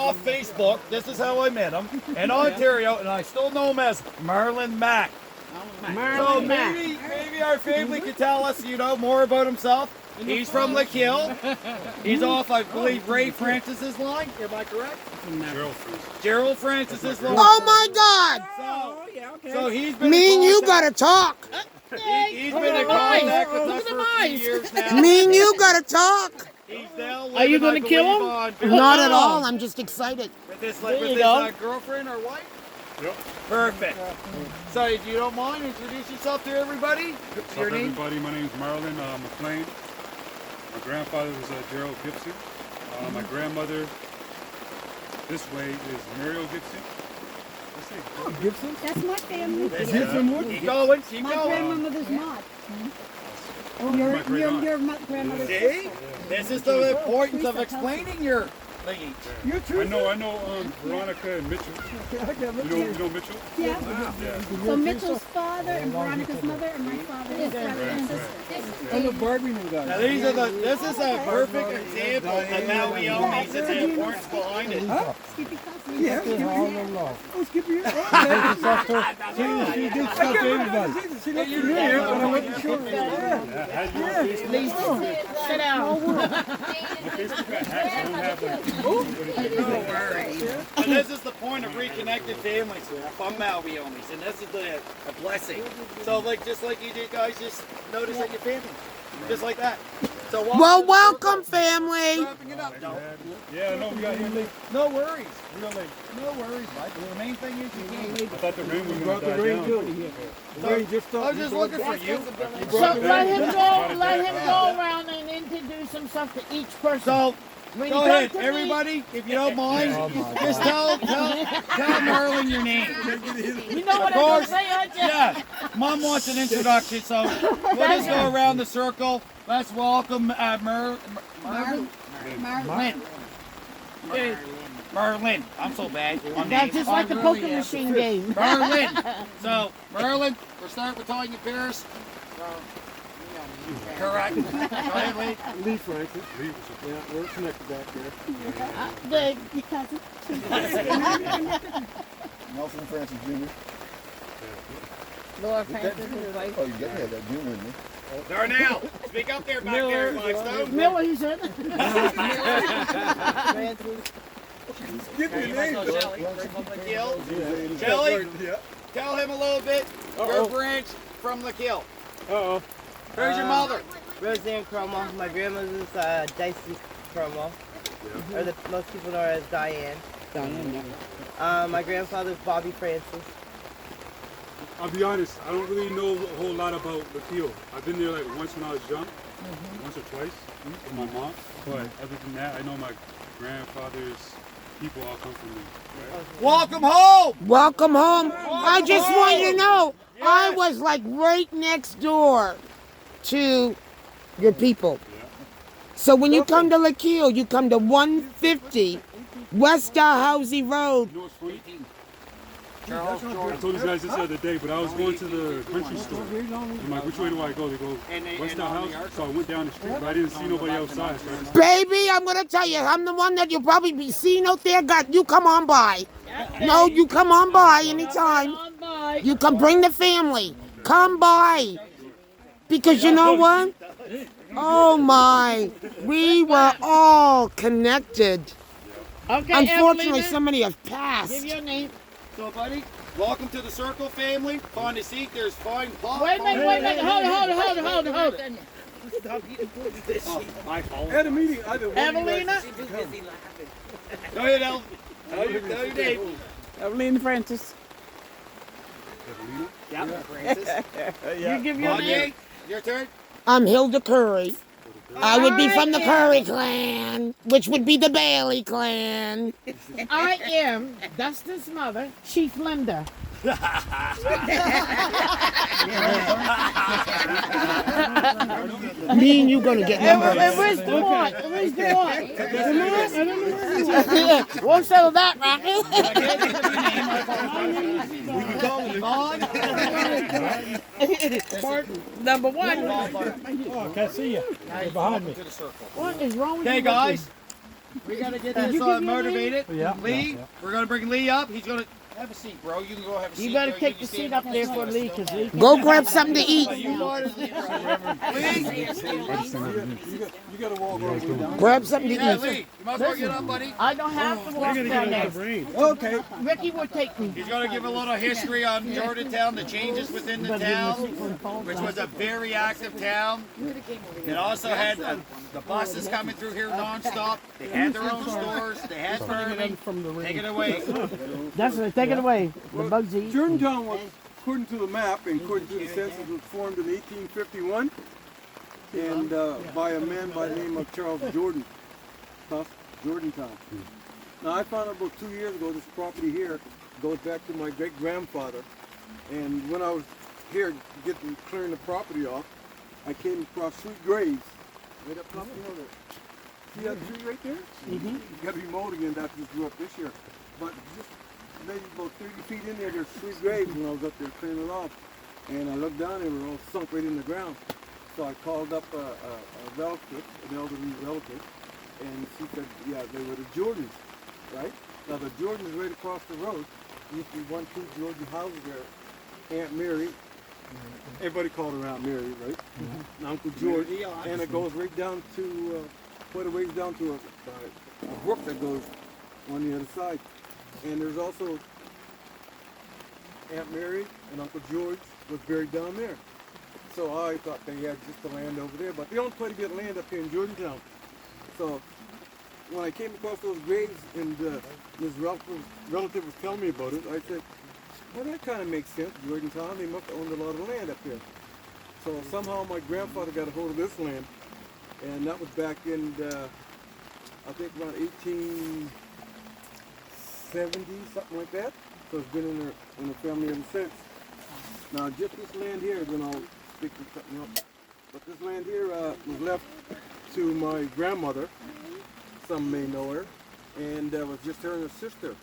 off Facebook. This is how I met him in Ontario, and I still know him as Marlon Mack. So maybe our family could tell us, more about himself. He's from Lakill. He's off, I believe, Ray Francis's line. Am I correct? Gerald Francis's line. Oh my God! So he's been. Me and you gotta talk. He's been in contact with us for a few years now. Me and you gotta talk. He's now Are you living, gonna kill him? Not at all. I'm just excited. With his go. girlfriend or wife? Yep. Perfect. So if you don't mind, introduce yourself to everybody. What's up, everybody? My name is Marlon McLean. My grandfather was Gerald Gibson. My grandmother, this way, is Muriel Gibson. Gibson? That's my family. Keep going. Keep My going. grandmother's not. My great aunt. Your grandmother's See? This is the importance of explaining your lineage. I know Veronica and Mitchell. You know Mitchell? Yeah. Yeah. So Mitchell's father and Veronica's mother and my father is brother and sister. Now this is a perfect example of how we own these and the importance behind it. Skippy Cousin. Yeah, Skippy. Oh, Skippy. She did stuff to everybody. She looked familiar, but I wasn't sure. Sit down. And this is the point of reconnected families from Maui onlys, and this is a blessing. So just like you did, guys, just notice that your family, just like that. So Well, welcome, family. wrapping it up. Yeah, no, we got here late. No worries. We got late. No worries, Mike. The main thing is you came. I thought the rain was going to die down. I was just looking for you. So let him go around and introduce himself to each person. So When go you come ahead, to me- everybody. If you don't mind, just tell Marlon your name. You know what Of I'm gonna course. say, aren't you? Yeah, Mom wants an introduction, so we'll just go around the circle. Let's welcome Marlon. Merlin. I'm so bad. That's just like the poker machine game. Merlin. So, Merlin, we're starting with telling you Paris. Correct. Right, Lee? Lee Francis. Yeah, we're connected back there. Your cousin. Nelson Francis Jr. Laura Francis, his wife. Oh, you definitely had that Jr. in there. Darnell, speak up there back there, Limestone. Miller, he said. Give me a name. Kelly, tell him a little bit. Your branch from Lakill. Uh-oh. Where's your mother? Roseanne Cromwell. My grandmother's Dicey Cromwell. Or most people know her as Diane. My grandfather's Bobby Francis. I'll be honest, I don't really know a whole lot about Lakill. I've been there like once when I was young, once or twice with my mom. But other than that, I know my grandfather's people all come from there. Right? Welcome home. Welcome home. I just want you to know, I was like right next door to your people. So when you come to Lakill, you come to 150 West Dalhousie Road. You know what's funny? I told these guys this the other day, but I was going to the country store. I'm like, which way do I go? They go West House. So I went down the street, but I didn't see nobody outside. So I just, Baby, I'm going to tell you, I'm the one that you'll probably be seeing out there. God, you come on by. No, you come on by anytime. You can bring the family. Come by. Because you know what? Oh my, we were all connected. Okay, Unfortunately, Evelina, somebody has give passed. your name. So, buddy, welcome to the Circle family. Find a seat. There's fine pop. Wait a minute. Hold it. My fault. At a meeting, Evelina? Go ahead, El. Tell your name. Evelina Francis. Yep. You give your name. Okay, your turn. I'm Hilda Curry. I would be from the Curry clan, which would be the Bailey clan. I am Dustin's mother, Chief Linda. Me and you gonna get numbers. Where's Demont? We'll settle that, Rocky. We can call him Vaughn. Number one. Oh, I can't see you. You're behind me. To the circle. What is wrong with Okay, you? guys. We gotta get this motivated. Lee, we're gonna bring Lee up. He's gonna have a seat, bro. You can go have a seat. You better there. take can the stand seat up there next for to Lee, us. because Lee. Go grab something to eat. You go ahead, Lee. You gotta walk all the way down. Grab something to Yeah, eat. Lee. You might as well get up, buddy. I don't have to walk down there. Okay. Ricky will take me. He's gonna give a little history on Jordantown, the changes within the town, which was a very active town. It also had the buses coming through here nonstop. They had their own stores. They had farming. Take it away. Definitely, take it away. The Bugsy. Jordantown was, according to the map and according to the census, was formed in 1851 and by a man by the name of Charles Jordan. Thus, Jordantown. Now I found out about 2 years ago this property here goes back to my great grandfather. And when I was here clearing the property off, I came across 3 graves right up top, you know that. See that tree right there? Mm-hmm. It's got to be mowed again. That just grew up this year. But just maybe about 30 feet in there, there's 3 graves when I was up there clearing it off. And I looked down, they were all sunk right in the ground. So I called up a relative, an elderly relative, and she said, yeah, they were the Jordans, right? Now the Jordans right across the road. Used to be 1, 2 Jordan houses there. Aunt Mary, everybody called her Aunt Mary, right? Mm-hmm. And Uncle George, and it goes right down to, quite a ways down to a brook that goes on the other side. And there's also Aunt Mary and Uncle George was buried down there. So I thought they had just the land over there, but they own quite a bit of land up here in Jordantown. So when I came across those graves and this relative was telling me about it, I said, well, that kind of makes sense. Jordantown, they must have owned a lot of land up here. So somehow my grandfather got a hold of this land, and that was back in, I think around 1870, something like that. So it's been in the family ever since. Now just this land here, then I'll speak to something else. But this land here was left to my grandmother. Some may know her, and was just her and her sister.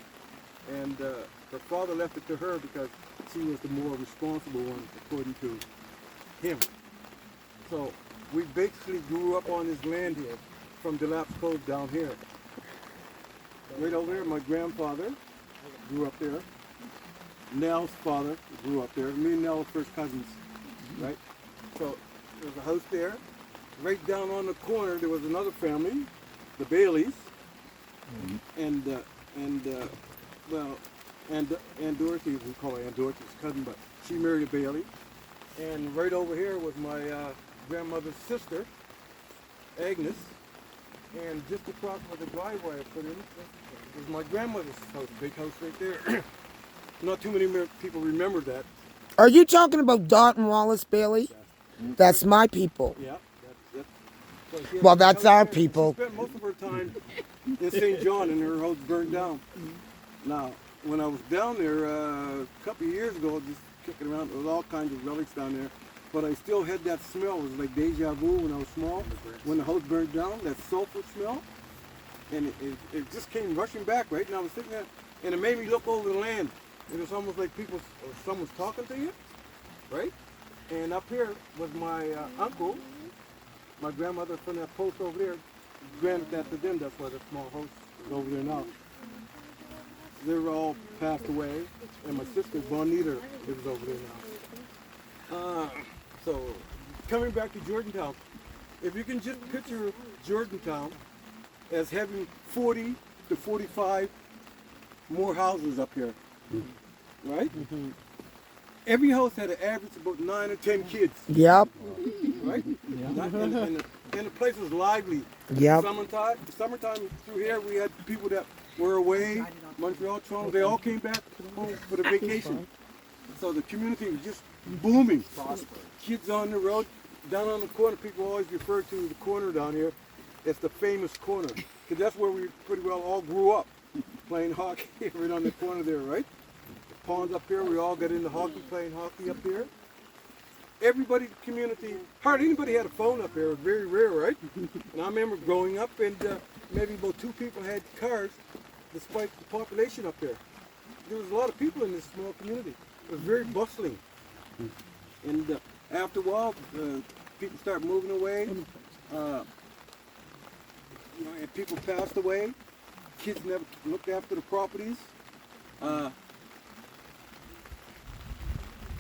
And her father left it to her because she was the more responsible one, according to him. So we basically grew up on this land here, from Delap's Cove down here. Right over there, my grandfather grew up there. Nell's father grew up there. Me and Nell were first cousins, right? So there's a house there. Right down on the corner, there was another family, the Baileys, and Aunt Dorothy, we call her Aunt Dorothy's cousin, but she married a Bailey. And right over here was my grandmother's sister, Agnes, and just across where the driveway I put in was my grandmother's house, big house right there. Not too many people remember that. Are you talking about Dot and Wallace Bailey? That's my people. Yeah, so she had Well, a that's house our there. people. She spent most of her time in St. John, and her house burned down. Now, when I was down there a couple of years ago, just kicking around, there was all kinds of relics down there. But I still had that smell. It was like deja vu when I was small. When the house burned down, that sulfur smell. And it just came rushing back, right? And I was sitting there, and it made me look over the land. It was almost like someone's talking to you, right? And up here was my uncle, my grandmother from that post over there, granted that to them. That's why the small house is over there now. They were all passed away, and my sister, Bonita, lives over there now. So, coming back to Jordantown, if you can just picture Jordantown as having 40 to 45 more houses up here, right? Mm-hmm. Every house had an average of about 9 or 10 kids, Yep. right? Yeah. And the place was lively. Yep. Summertime through here, we had people that were away, Montreal, Toronto, they all came back home for the vacation. So the community was just booming. Kids on the road, down on the corner, people always refer to the corner down here as the famous corner. Because that's where we pretty well all grew up, playing hockey right on the corner there, right? The ponds up here, we all got into hockey, playing hockey up here. Everybody in the community, hardly anybody had a phone up here. It was very rare, right? And I remember growing up, and maybe about 2 people had cars, despite the population up there. There was a lot of people in this small community. It was very bustling. And after a while, people start moving away. you know, and people passed away. Kids never looked after the properties.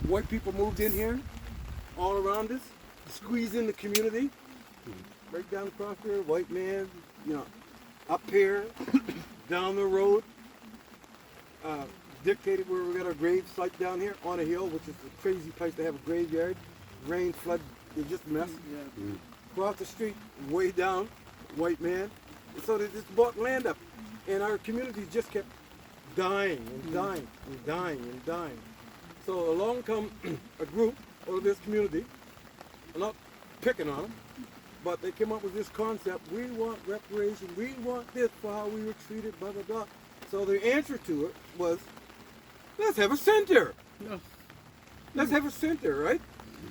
White people moved in here, all around us, squeezed in the community. Right down across there, white man, you know, up here, down the road. Dictated where we got our grave site down here on a hill, which is a crazy place to have a graveyard. Rain, flood, it's just a mess. Across the street, way down, white man. So they just bought land up. And our community just kept dying and dying and dying and dying. So along come a group out of this community. I'm not picking on them, but they came up with this concept. We want reparation. We want this for how we were treated, blah, blah, blah. So the answer to it was, let's have a center. Let's have a center, right?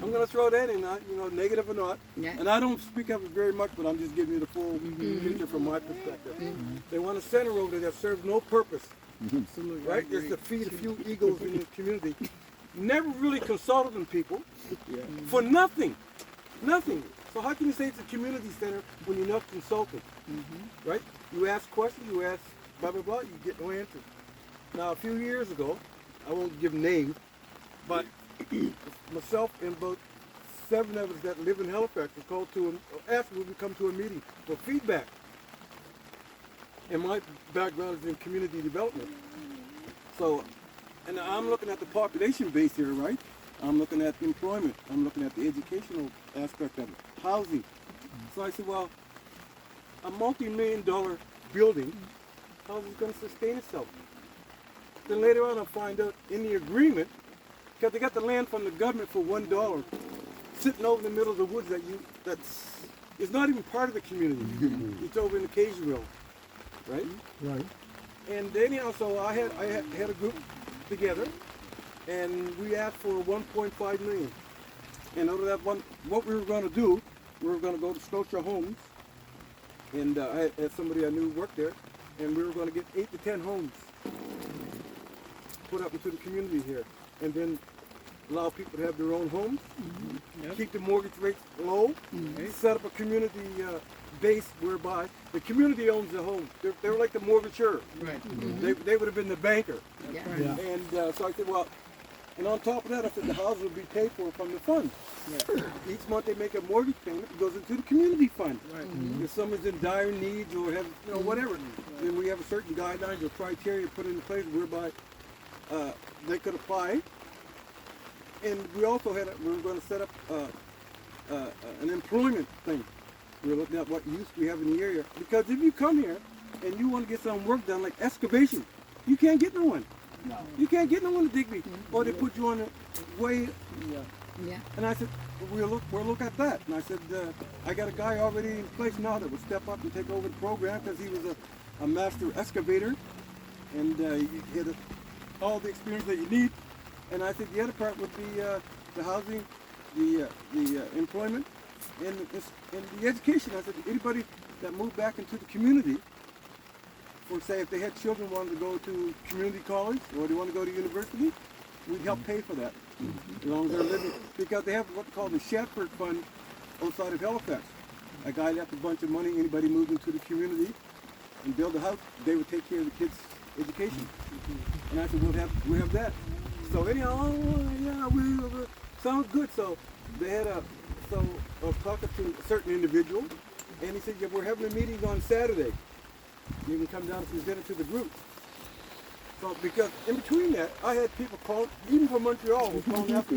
I'm going to throw that in, you know, negative or not. And I don't speak of it very much, but I'm just giving you the full picture from my perspective. They want a center over there that serves no purpose, right? Just to feed a few egos in the community. Never really consulted them people for nothing. Nothing. So how can you say it's a community center when you're not consulted, right? You ask questions, you ask blah, blah, blah, you get no answers. Now, a few years ago, I won't give names, but myself and about 7 of us that live in Halifax were called to, asked if we would come to a meeting for feedback. And my background is in community development. So, and I'm looking at the population base here, right? I'm looking at the employment. I'm looking at the educational aspect of it, housing. So I said, well, a multi-million-dollar building, how is it going to sustain itself? Then later on, I'll find out in the agreement, because they got the land from the government for $1, sitting over in the middle of the woods it's not even part of the community. It's over in the Occasionville, right? Right. And anyhow, so I had a group together, and we asked for 1.5 million. And out of that one, what we were going to do, we were going to go to Scotia Homes, and I had somebody I knew worked there, and we were going to get 8 to 10 homes put up into the community here, and then allow people to have their own homes, keep the mortgage rates low, set up a community base whereby the community owns the home. They were like the mortgagor. They would have been the banker. And so I said, well, and on top of that, I said the house will be paid for from the fund. Each month they make a mortgage payment, it goes into the community fund. If someone's in dire needs or have, you know, whatever, then we have a certain guidelines or criteria put into place whereby they could apply. And we also had, we were going to set up an employment thing. We were looking at what use we have in the area. Because if you come here and you want to get some work done, like excavation, you can't get no one. You can't get no one to Digby. Or they put you on the way. And I said, we'll look at that. And I said, I got a guy already in place now that will step up and take over the program because he was a master excavator. And he had all the experience that you need. And I said the other part would be the housing, the employment, and the education. I said anybody that moved back into the community, for say if they had children wanted to go to community college or they want to go to university, we'd help pay for that as long as they're living. Because they have what they call the Shepard Fund outside of Halifax. A guy left a bunch of money. Anybody moved into the community and build a house, they would take care of the kids' education. And I said we'll have that. So anyhow, we sounds good. So they had I was talking to a certain individual, and he said, yeah, we're having a meeting on Saturday. You can come down and present it to the group. So because in between that, I had people call, even from Montreal, was calling after